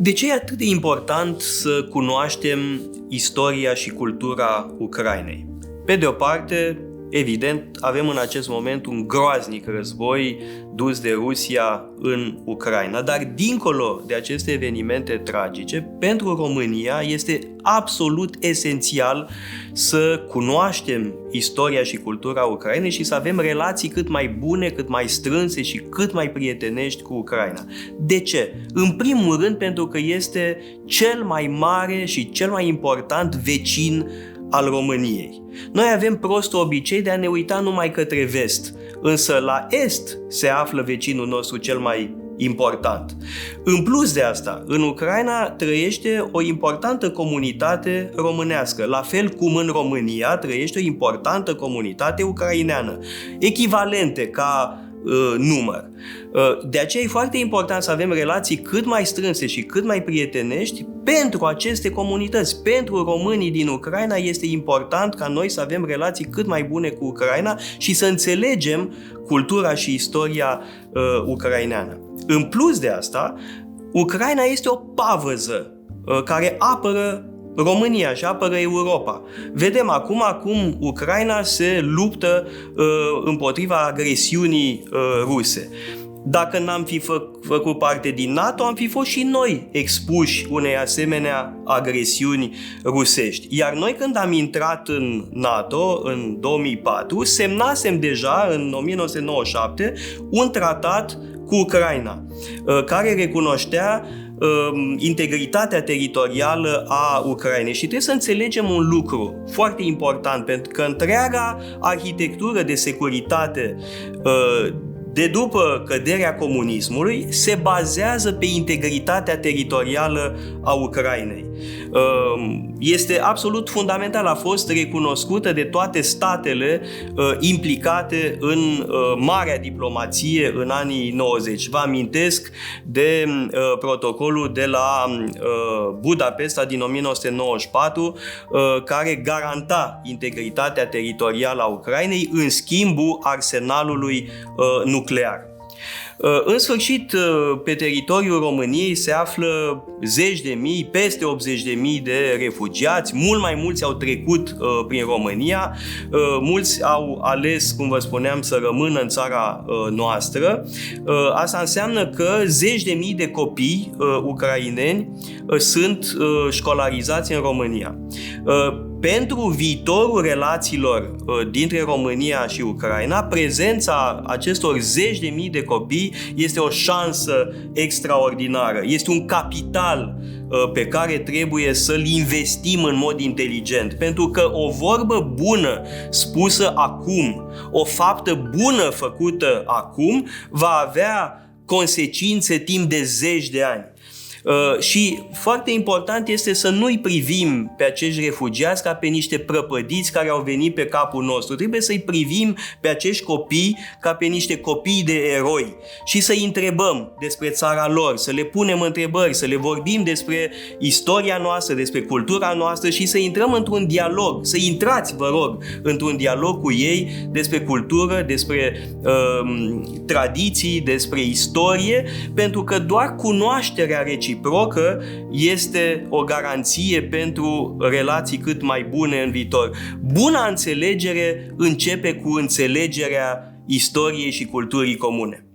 De ce e atât de important să cunoaștem istoria și cultura Ucrainei? Pe de o parte, evident, avem în acest moment un groaznic război dus de Rusia în Ucraina, dar dincolo de aceste evenimente tragice, pentru România este absolut esențial să cunoaștem istoria și cultura Ucrainei și să avem relații cât mai bune, cât mai strânse și cât mai prietenești cu Ucraina. De ce? În primul rând pentru că este cel mai mare și cel mai important vecin al României. Noi avem prostul obicei de a ne uita numai către vest, însă la est se află vecinul nostru cel mai important. În plus de asta, în Ucraina trăiește o importantă comunitate românească, la fel cum în România trăiește o importantă comunitate ucraineană, echivalente ca număr. De aceea e foarte important să avem relații cât mai strânse și cât mai prietenești pentru aceste comunități. Pentru românii din Ucraina este important ca noi să avem relații cât mai bune cu Ucraina și să înțelegem cultura și istoria ucraineană. În plus de asta, Ucraina este o pavăză care apără România și apără Europa. Vedem acum cum Ucraina se luptă împotriva agresiunii ruse. Dacă n-am fi făcut parte din NATO, am fi fost și noi expuși unei asemenea agresiuni rusești. Iar noi când am intrat în NATO în 2004, semnasem deja în 1997 un tratat cu Ucraina, care recunoștea integritatea teritorială a Ucrainei. Și trebuie să înțelegem un lucru foarte important, pentru că întreaga arhitectură de securitate de după căderea comunismului se bazează pe integritatea teritorială a Ucrainei. Este absolut fundamental, a fost recunoscută de toate statele implicate în marea diplomație în anii 90. Vă amintesc de protocolul de la Budapesta din 1994, care garanta integritatea teritorială a Ucrainei în schimbul arsenalului nuclear. În sfârșit, pe teritoriul României se află zeci de mii, peste 80.000 de refugiați, mult mai mulți au trecut prin România, mulți au ales, cum vă spuneam, să rămână în țara noastră. Asta înseamnă că zeci de mii de copii ucraineni sunt școlarizați în România. Pentru viitorul relațiilor dintre România și Ucraina, prezența acestor zeci de mii de copii este o șansă extraordinară. Este un capital pe care trebuie să-l investim în mod inteligent. Pentru că o vorbă bună spusă acum, o faptă bună făcută acum, va avea consecințe timp de zeci de ani. Și foarte important este să nu-i privim pe acești refugiați ca pe niște prăpădiți care au venit pe capul nostru. Trebuie să-i privim pe acești copii ca pe niște copii de eroi și să-i întrebăm despre țara lor, să le punem întrebări, să le vorbim despre istoria noastră, despre cultura noastră și să intrăm într-un dialog, să intrați, vă rog, într-un dialog cu ei despre cultură, despre tradiții, despre istorie, pentru că doar cunoașterea reciprocă este o garanție pentru relații cât mai bune în viitor. Buna înțelegere începe cu înțelegerea istoriei și culturii comune.